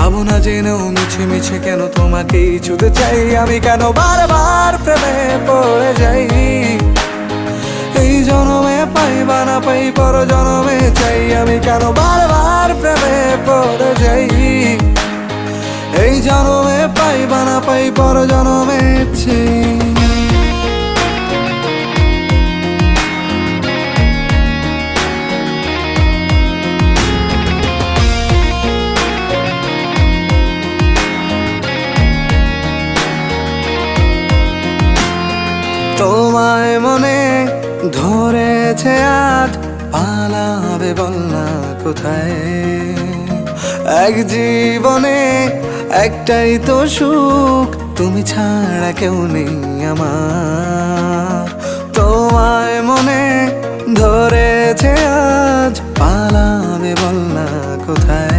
ভাবনা জেনেও মিছে মিছে কেন তোমাকেই ছুতে চাই আমি, কেন বারবার প্রেমে পড়ে যাই। এই জনমে পাই বা না পাই পর জনমে চাই আমি, কেন বারবার প্রেমে পড়ে যাই। এই জনমে পাই বা না পাই পর জনমে চাই। তোমায় মনে ধরেছে আজ, পালাবে বল না কোথায়। এক জীবনে একটাই তো সুখ, তুমি ছাড়া কেউ নেই আমার। তোমায় মনে ধরেছে আজ, পালাবে বল না কোথায়।